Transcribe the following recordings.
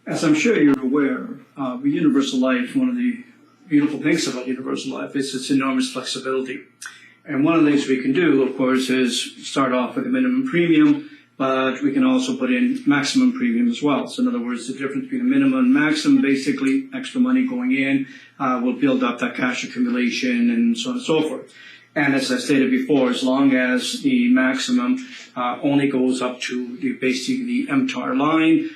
As I'm sure you're aware, universal life, one of the beautiful things about universal life is its enormous flexibility. And one of the things we can do, of course, is start off with a minimum premium, but we can also put in maximum premium as well. So in other words, the difference between a minimum and maximum, basically extra money going in, will build up that cash accumulation and so on and so forth. And as I stated before, as long as the maximum only goes up to basically the MTAR line,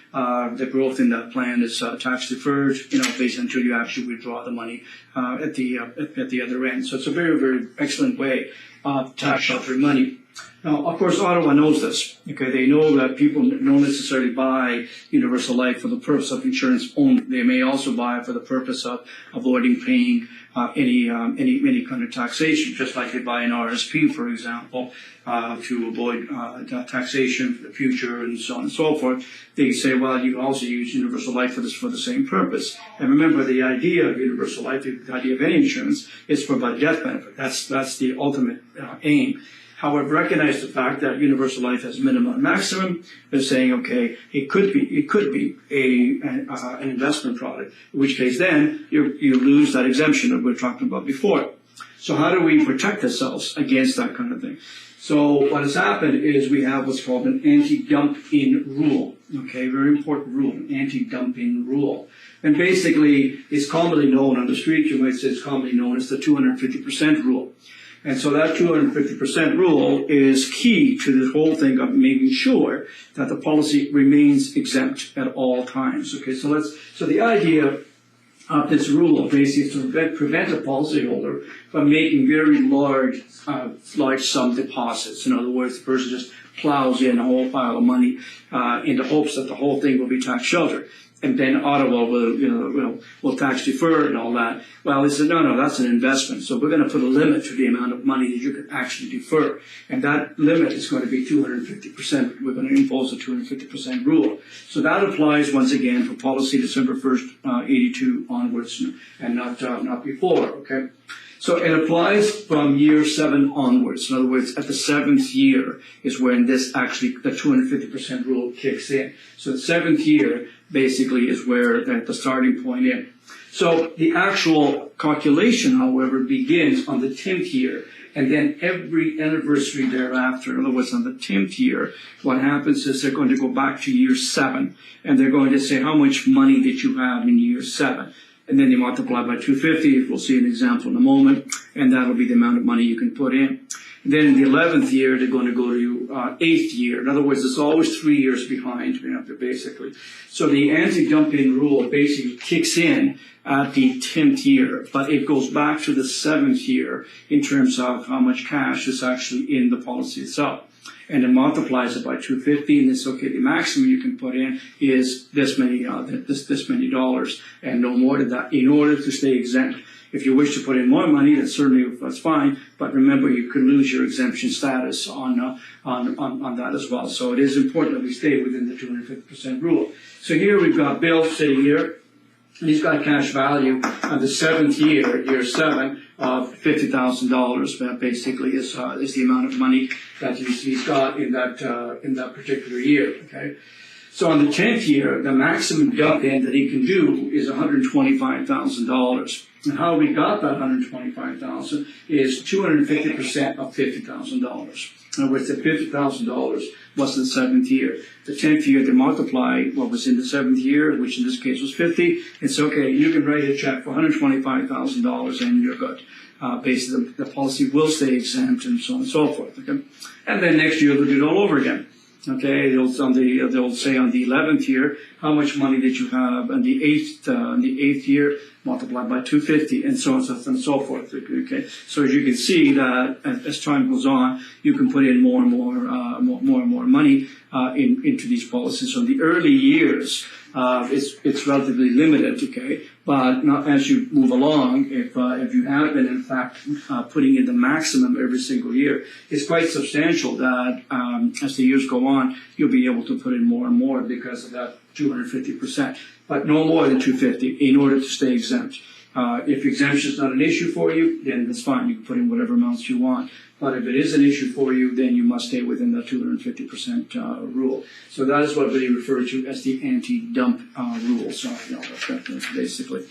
the growth in that plan is tax deferred, basically until you actually withdraw the money at the other end. So it's a very, very excellent way of tax sheltering money. Now, of course, Ottawa knows this. Okay, they know that people don't necessarily buy universal life for the purpose of insurance only. They may also buy it for the purpose of avoiding paying any kind of taxation, just like they buy an RSP, for example, to avoid taxation for the future and so on and so forth. They say, well, you also use universal life for the same purpose. And remember, the idea of universal life, the idea of any insurance, is for a death benefit. That's the ultimate aim. However, recognize the fact that universal life has minimum and maximum. They're saying, okay, it could be an investment product, in which case then you lose that exemption that we were talking about before. So how do we protect ourselves against that kind of thing? So what has happened is we have what's called an anti-dump-in rule. Okay, very important rule, an anti-dump-in rule. And basically, it's commonly known on the street, you might say it's commonly known as the 250% rule. And so that 250% rule is key to this whole thing of making sure that the policy remains exempt at all times. Okay, so the idea of this rule basically is to prevent a policyholder from making very large sum deposits. In other words, the person just plows in a whole pile of money in the hopes that the whole thing will be tax sheltered. And then Ottawa will tax defer and all that. Well, they said, no, that's an investment. So we're going to put a limit to the amount of money that you can actually defer. And that limit is going to be 250%. We're going to impose a 250% rule. So that applies once again for policy December 1st, 82 onwards and not before, okay? So it applies from year 7 onwards. In other words, at the 7th year is when the 250% rule kicks in. So the 7th year basically is where the starting point is. So the actual calculation, however, begins on the 10th year. And then every anniversary thereafter, in other words, on the 10th year, what happens is they're going to go back to year 7. And they're going to say how much money did you have in year 7. And then you multiply by 250, we'll see an example in a moment, and that'll be the amount of money you can put in. And then in the 11th year, they're going to go to 8th year. In other words, it's always 3 years behind, basically. So the anti-dumping rule basically kicks in at the 10th year, but it goes back to the 7th year in terms of how much cash is actually in the policy itself. And it multiplies it by 250, and it's okay. The maximum you can put in is this many dollars, and no more than that, in order to stay exempt. If you wish to put in more money, that's fine. But remember, you could lose your exemption status on that as well. So it is important that we stay within the 250% rule. So here we've got Bill sitting here. He's got cash value on the 7th year, year 7, of $50,000. That basically is the amount of money that he's got in that particular year. Okay. So on the 10th year, the maximum dump in that he can do is $125,000. And how we got that $125,000 is 250% of $50,000. In other words, the $50,000 was in the 7th year. The 10th year, they multiply what was in the 7th year, which in this case was 50. It's okay, you can write a check for $125,000 and you're good. Basically, the policy will stay exempt and so on and so forth. Okay? And then next year, they'll do it all over again. Okay, they'll say on the 11th year, how much money did you have on the 8th year, multiplied by 250, and so on and so forth. Okay, so as you can see that as time goes on, you can put in more and more money into these policies. So in the early years, it's relatively limited. Okay, but not as you move along. If you have been in fact putting in the maximum every single year, it's quite substantial. That as the years go on, you'll be able to put in more and more because of that 250%, but no more than 250 in order to stay exempt. If exemption is not an issue for you, then that's fine. You can put in whatever amounts you want. But if it is an issue for you, then you must stay within the 250% rule. So that is what we refer to as the anti-dump rule. So, that's basically.